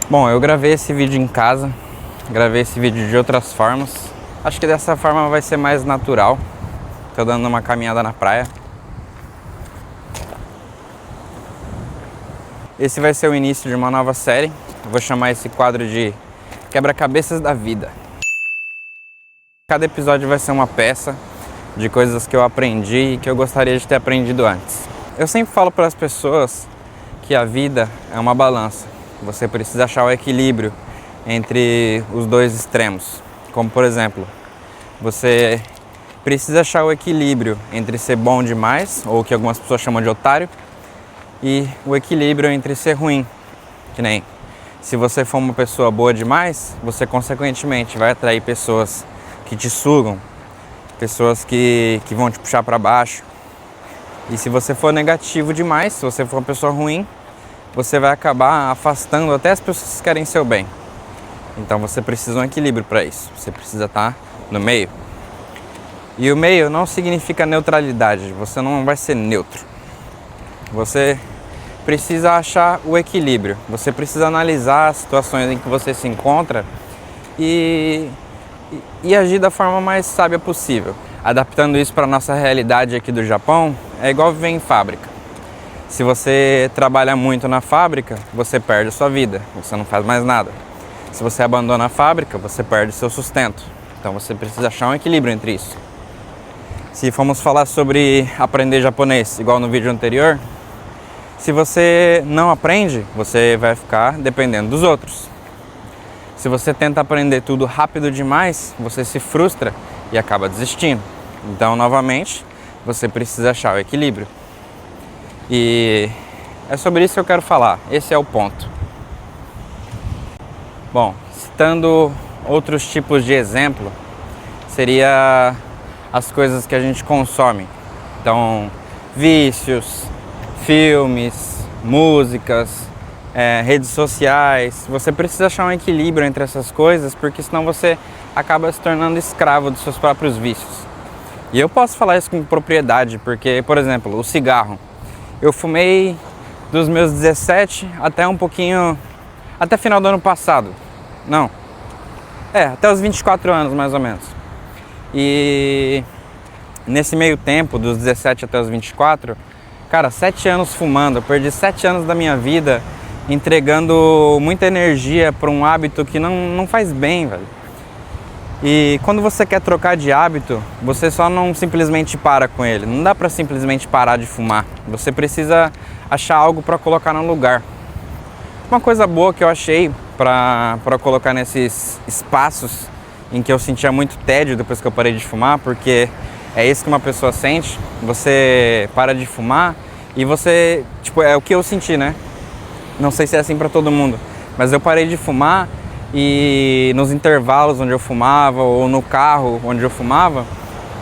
Bom, eu gravei esse vídeo em casa, gravei esse vídeo de outras formas. Acho que dessa forma vai ser mais natural. Tô dando uma caminhada na praia. Esse vai ser o início de uma nova série. Eu vou chamar esse quadro de Quebra-cabeças da Vida. Cada episódio vai ser uma peça de coisas que eu aprendi e que eu gostaria de ter aprendido antes. Eu sempre falo para as pessoas que a vida é uma balança. Você precisa achar o equilíbrio entre os dois extremos. Como, por exemplo, você precisa achar o equilíbrio entre ser bom demais, ou o que algumas pessoas chamam de otário, e o equilíbrio entre ser ruim. Que nem, se você for uma pessoa boa demais, você consequentemente vai atrair pessoas que te sugam, pessoas que vão te puxar para baixo. E se você for negativo demais, se você for uma pessoa ruim, você vai acabar afastando até as pessoas que querem seu bem. Então você precisa de um equilíbrio para isso. Você precisa estar no meio. E o meio não significa neutralidade. Você não vai ser neutro. Você precisa achar o equilíbrio. Você precisa analisar as situações em que você se encontra e agir da forma mais sábia possível. Adaptando isso para a nossa realidade aqui do Japão, é igual viver em fábrica. Se você trabalha muito na fábrica, você perde a sua vida, você não faz mais nada. Se você abandona a fábrica, você perde seu sustento. Então você precisa achar um equilíbrio entre isso. Se formos falar sobre aprender japonês, igual no vídeo anterior, se você não aprende, você vai ficar dependendo dos outros. Se você tenta aprender tudo rápido demais, você se frustra e acaba desistindo. Então, novamente, você precisa achar o equilíbrio. E é sobre isso que eu quero falar. Esse é o ponto. Bom, citando outros tipos de exemplo, seria as coisas que a gente consome. Então, vícios, filmes, músicas, redes sociais. Você precisa achar um equilíbrio entre essas coisas, porque senão você acaba se tornando escravo dos seus próprios vícios. E eu posso falar isso com propriedade, porque, por exemplo, o cigarro. Eu fumei dos meus 17 até um pouquinho, até final do ano passado. Não, até os 24 anos mais ou menos. E nesse meio tempo, dos 17 até os 24, cara, 7 anos fumando. Eu perdi 7 anos da minha vida entregando muita energia para um hábito que não faz bem, velho. E quando você quer trocar de hábito, você só não simplesmente para com ele. Não dá para simplesmente parar de fumar. Você precisa achar algo para colocar no lugar. Uma coisa boa que eu achei para colocar nesses espaços em que eu sentia muito tédio depois que eu parei de fumar, porque é isso que uma pessoa sente. Você para de fumar e você, é o que eu senti, né? Não sei se é assim para todo mundo, mas eu parei de fumar. E nos intervalos onde eu fumava, ou no carro onde eu fumava,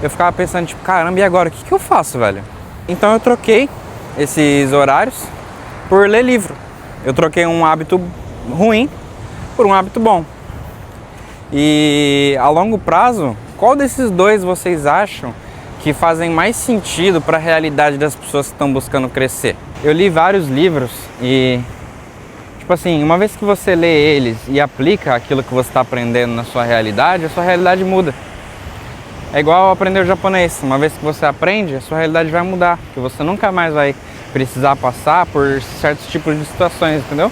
eu ficava pensando, caramba, e agora? O que eu faço, velho? Então eu troquei esses horários por ler livro. Eu troquei um hábito ruim por um hábito bom. E a longo prazo, qual desses dois vocês acham que fazem mais sentido para a realidade das pessoas que estão buscando crescer? Eu li vários livros e uma vez que você lê eles e aplica aquilo que você está aprendendo na sua realidade, a sua realidade muda. É igual aprender o japonês. Uma vez que você aprende, a sua realidade vai mudar, porque você nunca mais vai precisar passar por certos tipos de situações, entendeu?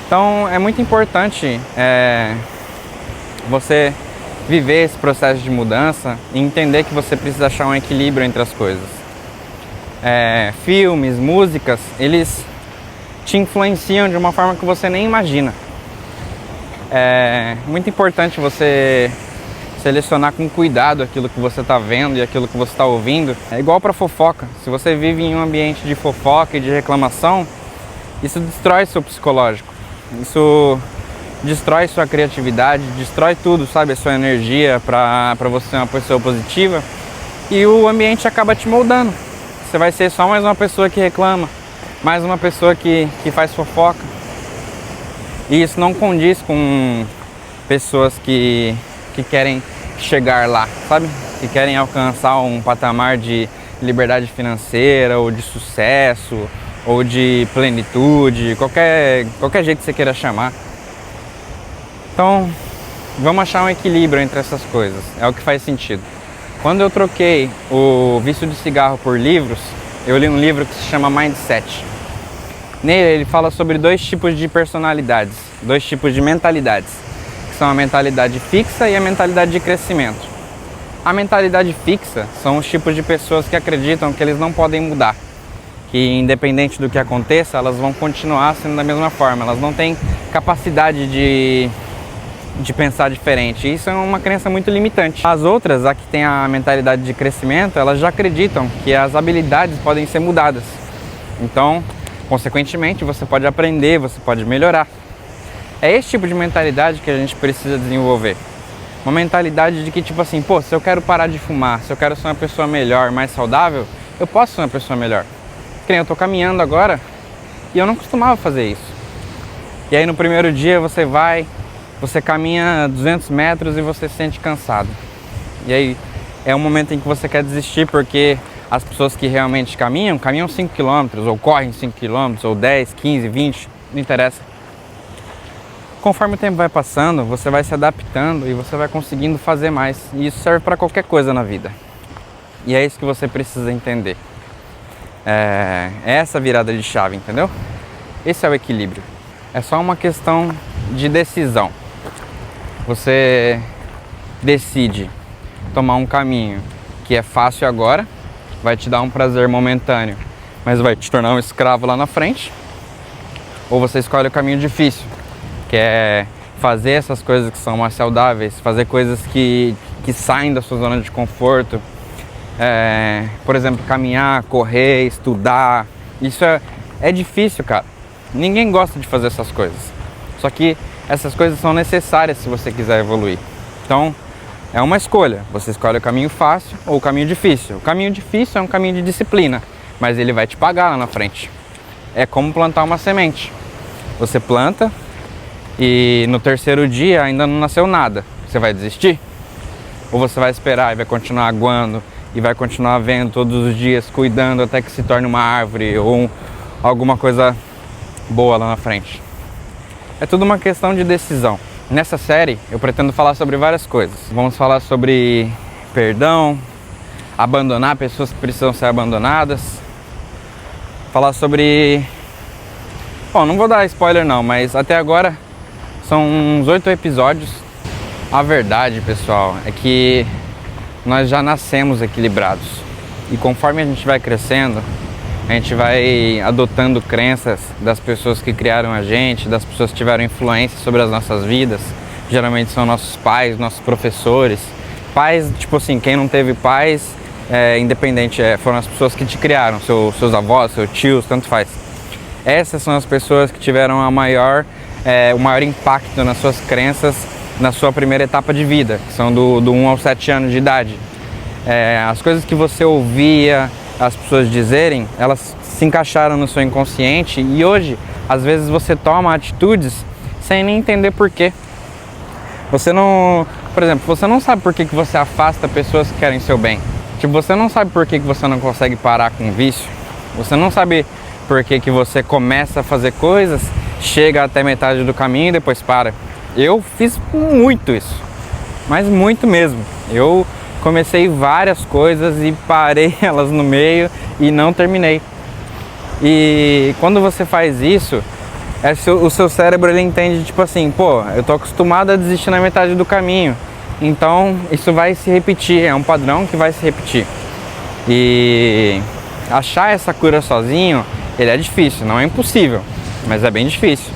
Então é muito importante você viver esse processo de mudança e entender que você precisa achar um equilíbrio entre as coisas. Filmes, músicas, eles te influenciam de uma forma que você nem imagina. É muito importante você selecionar com cuidado aquilo que você está vendo e aquilo que você está ouvindo. É igual para fofoca. Se você vive em um ambiente de fofoca e de reclamação, isso destrói seu psicológico. Isso destrói sua criatividade, destrói tudo, sabe? A sua energia para você ser uma pessoa positiva. E o ambiente acaba te moldando. Você vai ser só mais uma pessoa que reclama, mais uma pessoa que faz fofoca. E isso não condiz com pessoas que querem chegar lá, sabe? Que querem alcançar um patamar de liberdade financeira ou de sucesso ou de plenitude, qualquer jeito que você queira chamar. Então, vamos achar um equilíbrio entre essas coisas, é o que faz sentido. Quando eu troquei o vício de cigarro por livros, eu li um livro que se chama Mindset. Nele ele fala sobre 2 tipos de personalidades, 2 tipos de mentalidades, que são a mentalidade fixa e a mentalidade de crescimento. A mentalidade fixa são os tipos de pessoas que acreditam que eles não podem mudar, que independente do que aconteça, elas vão continuar sendo da mesma forma, elas não têm capacidade de pensar diferente. Isso é uma crença muito limitante. As outras, a que tem a mentalidade de crescimento, elas já acreditam que as habilidades podem ser mudadas. Então, consequentemente, você pode aprender, você pode melhorar. É esse tipo de mentalidade que a gente precisa desenvolver. Uma mentalidade de que, tipo assim, pô, se eu quero parar de fumar, se eu quero ser uma pessoa melhor, mais saudável, eu posso ser uma pessoa melhor. Que nem eu tô caminhando agora e eu não costumava fazer isso. E aí no primeiro dia você caminha 200 metros e você se sente cansado. E aí é um momento em que você quer desistir, porque as pessoas que realmente caminham 5 km, ou correm 5 km, ou 10, 15, 20, não interessa. Conforme o tempo vai passando, você vai se adaptando e você vai conseguindo fazer mais. E isso serve para qualquer coisa na vida. E é isso que você precisa entender. É essa virada de chave, entendeu? Esse é o equilíbrio. É só uma questão de decisão. Você decide tomar um caminho que é fácil agora, vai te dar um prazer momentâneo, mas vai te tornar um escravo lá na frente. Ou você escolhe o caminho difícil, que é fazer essas coisas que são mais saudáveis, fazer coisas que saem da sua zona de conforto. Por exemplo, caminhar, correr, estudar. Isso é difícil, cara. Ninguém gosta de fazer essas coisas. Só que essas coisas são necessárias se você quiser evoluir. Então, é uma escolha. Você escolhe o caminho fácil ou o caminho difícil. O caminho difícil é um caminho de disciplina, mas ele vai te pagar lá na frente. É como plantar uma semente. Você planta e no terceiro dia ainda não nasceu nada. Você vai desistir? Ou você vai esperar e vai continuar aguando e vai continuar vendo todos os dias, cuidando até que se torne uma árvore ou alguma coisa boa lá na frente? É tudo uma questão de decisão. Nessa série eu pretendo falar sobre várias coisas. Vamos falar sobre perdão, abandonar pessoas que precisam ser abandonadas, falar sobre... Bom, não vou dar spoiler não, mas até agora são uns 8 episódios. A verdade, pessoal, é que nós já nascemos equilibrados. E conforme a gente vai crescendo, a gente vai adotando crenças das pessoas que criaram a gente, das pessoas que tiveram influência sobre as nossas vidas. Geralmente são nossos pais, nossos professores. Pais, tipo assim, quem não teve pais, independente, foram as pessoas que te criaram, seus avós, seus tios, tanto faz. Essas são as pessoas que tiveram o maior impacto nas suas crenças na sua primeira etapa de vida, que são do 1 aos 7 anos de idade. As coisas que você ouvia as pessoas dizerem, elas se encaixaram no seu inconsciente e hoje, às vezes, você toma atitudes sem nem entender porquê. Você não, por exemplo, você não sabe por que você afasta pessoas que querem seu bem. Tipo, você não sabe por que você não consegue parar com o vício. Você não sabe por que você começa a fazer coisas, chega até metade do caminho e depois para. Eu fiz muito isso, mas muito mesmo. Eu comecei várias coisas e parei elas no meio e não terminei. E quando você faz isso, o seu cérebro ele entende tipo assim, pô, eu tô acostumado a desistir na metade do caminho, então isso vai se repetir, é um padrão que vai se repetir. E achar essa cura sozinho, ele é difícil, não é impossível, mas é bem difícil.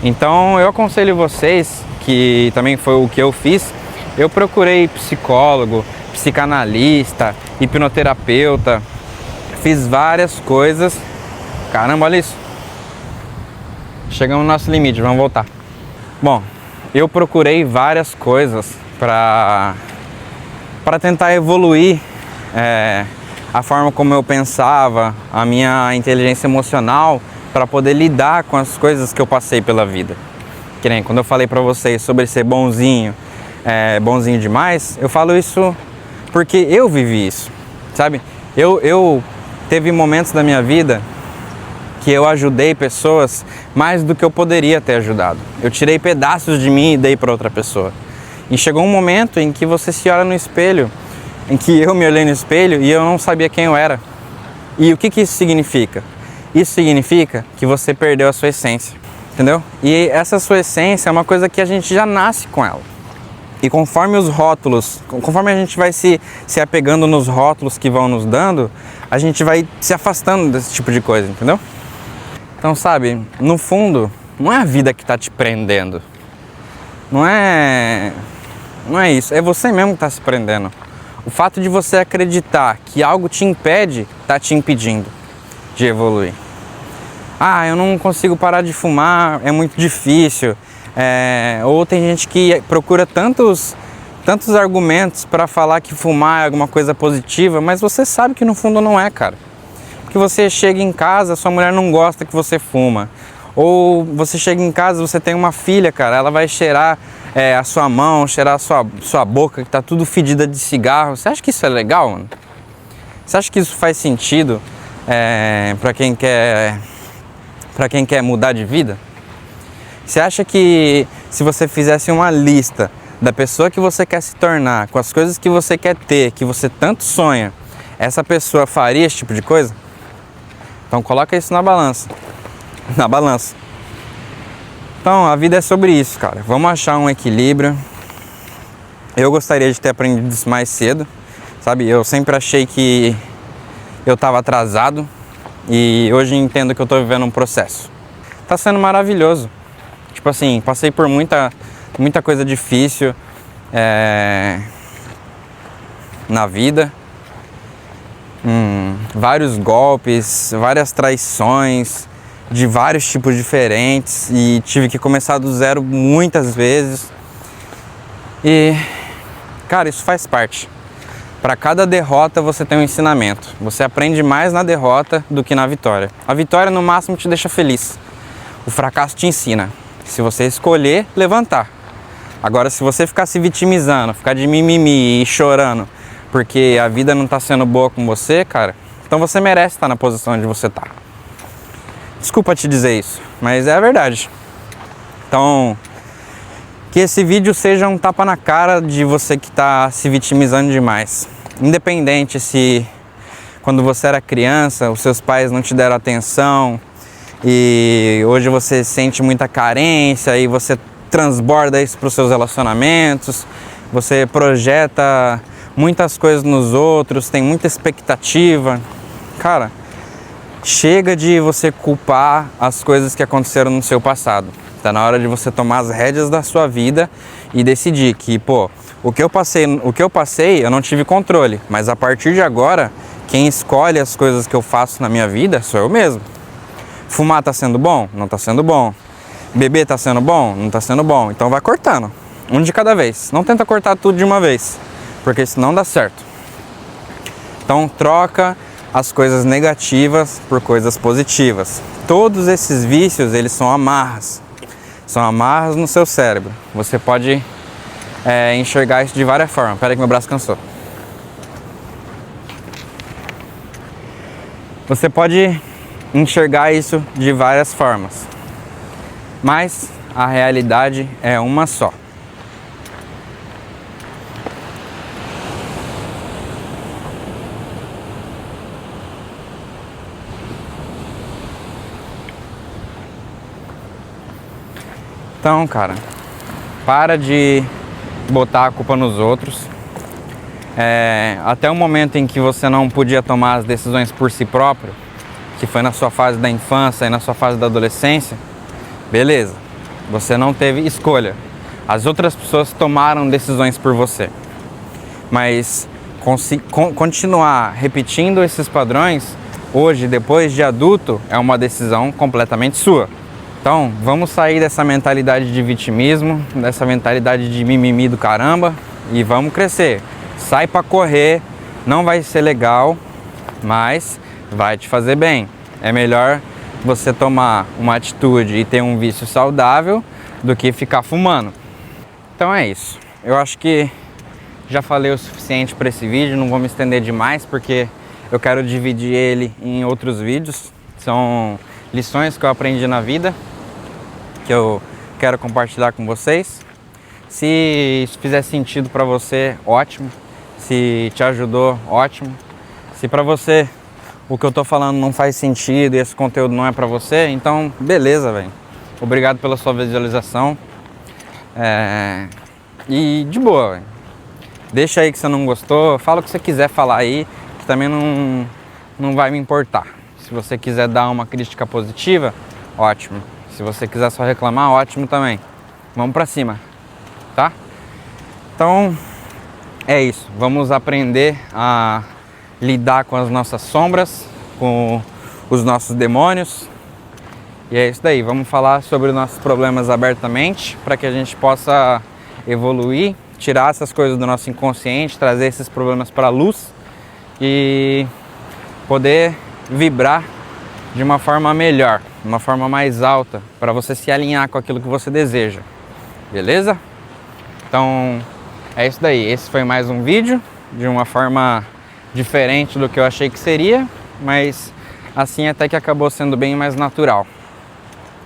Então eu aconselho vocês, que também foi o que eu fiz, eu procurei psicólogo, psicanalista, hipnoterapeuta, fiz várias coisas. Caramba, olha isso. Chegamos no nosso limite, vamos voltar. Bom, eu procurei várias coisas para tentar evoluir a forma como eu pensava, a minha inteligência emocional, para poder lidar com as coisas que eu passei pela vida. Que nem quando eu falei para vocês sobre ser bonzinho, bonzinho demais, eu falo isso porque eu vivi isso, sabe? Eu teve momentos da minha vida que eu ajudei pessoas mais do que eu poderia ter ajudado. Eu tirei pedaços de mim e dei para outra pessoa. E chegou um momento em que você se olha no espelho, em que eu me olhei no espelho e eu não sabia quem eu era. E o que isso significa? Isso significa que você perdeu a sua essência, entendeu? E essa sua essência é uma coisa que a gente já nasce com ela. E conforme os rótulos, conforme a gente vai se apegando nos rótulos que vão nos dando, a gente vai se afastando desse tipo de coisa, entendeu? Então, sabe, no fundo, não é a vida que tá te prendendo. Não é isso, é você mesmo que tá se prendendo. O fato de você acreditar que algo te impede, tá te impedindo de evoluir. Ah, eu não consigo parar de fumar, é muito difícil. Ou tem gente que procura tantos argumentos para falar que fumar é alguma coisa positiva, mas você sabe que no fundo não é, cara. Que você chega em casa, sua mulher não gosta que você fuma. Ou você chega em casa, você tem uma filha, cara, ela vai cheirar a sua mão, cheirar a sua boca, que tá tudo fedida de cigarro. Você acha que isso é legal, mano? Você acha que isso faz sentido para quem quer mudar de vida? Você acha que se você fizesse uma lista da pessoa que você quer se tornar, com as coisas que você quer ter, que você tanto sonha, essa pessoa faria esse tipo de coisa? Então coloca isso na balança. Na balança. Então a vida é sobre isso, cara. Vamos achar um equilíbrio. Eu gostaria de ter aprendido isso mais cedo, sabe? Eu sempre achei que eu estava atrasado e hoje entendo que eu estou vivendo um processo. Tá sendo maravilhoso. Tipo assim, passei por muita coisa difícil na vida. Vários golpes, várias traições de vários tipos diferentes e tive que começar do zero muitas vezes. E, cara, isso faz parte. Para cada derrota você tem um ensinamento. Você aprende mais na derrota do que na vitória. A vitória no máximo te deixa feliz. O fracasso te ensina. Se você escolher levantar. Agora, se você ficar se vitimizando, ficar de mimimi e chorando porque a vida não está sendo boa com você, cara, então você merece estar na posição onde você está. Desculpa te dizer isso, mas é a verdade. Então, que esse vídeo seja um tapa na cara de você que está se vitimizando demais. Independente se quando você era criança, os seus pais não te deram atenção e hoje você sente muita carência e você transborda isso para os seus relacionamentos, você projeta muitas coisas nos outros, tem muita expectativa. Cara, chega de você culpar as coisas que aconteceram no seu passado. Tá na hora de você tomar as rédeas da sua vida e decidir que, pô, o que eu passei, eu não tive controle, mas a partir de agora, quem escolhe as coisas que eu faço na minha vida sou eu mesmo. Fumar tá sendo bom? Não tá sendo bom. Beber tá sendo bom? Não tá sendo bom. Então vai cortando, um de cada vez. Não tenta cortar tudo de uma vez, porque isso não dá certo. Então troca as coisas negativas por coisas positivas. Todos esses vícios, eles são amarras. São amarras no seu cérebro. Você pode enxergar isso de várias formas. Pera aí que meu braço cansou. Você pode enxergar isso de várias formas. Mas a realidade é uma só. Então, cara, para de botar a culpa nos outros. Até o momento em que você não podia tomar as decisões por si próprio, que foi na sua fase da infância e na sua fase da adolescência, beleza, você não teve escolha. As outras pessoas tomaram decisões por você. Mas continuar repetindo esses padrões, hoje, depois de adulto, é uma decisão completamente sua. Então, vamos sair dessa mentalidade de vitimismo, dessa mentalidade de mimimi do caramba e vamos crescer. Sai pra correr, não vai ser legal, mas vai te fazer bem. É melhor você tomar uma atitude e ter um vício saudável do que ficar fumando. Então é isso. Eu acho que já falei o suficiente para esse vídeo, não vou me estender demais porque eu quero dividir ele em outros vídeos. São lições que eu aprendi na vida, que eu quero compartilhar com vocês. Se isso fizer sentido para você, ótimo. Se te ajudou, ótimo. Se para você o que eu tô falando não faz sentido e esse conteúdo não é para você, então beleza, velho. Obrigado pela sua visualização. E de boa, véio. Deixa aí que você não gostou, fala o que você quiser falar aí, que também não vai me importar. Se você quiser dar uma crítica positiva, ótimo. Se você quiser só reclamar, ótimo também. Vamos pra cima, tá? Então, é isso. Vamos aprender a lidar com as nossas sombras, com os nossos demônios. E é isso daí. Vamos falar sobre os nossos problemas abertamente, para que a gente possa evoluir, tirar essas coisas do nosso inconsciente, trazer esses problemas para a luz e poder vibrar de uma forma melhor, uma forma mais alta, para você se alinhar com aquilo que você deseja. Beleza? Então, é isso daí. Esse foi mais um vídeo de uma forma diferente do que eu achei que seria, mas assim até que acabou sendo bem mais natural.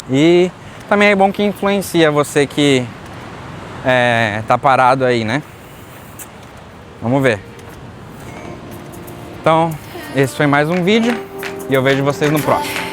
E também é bom que influencia você que tá parado aí, né? Vamos ver. Então, esse foi mais um vídeo e eu vejo vocês no próximo.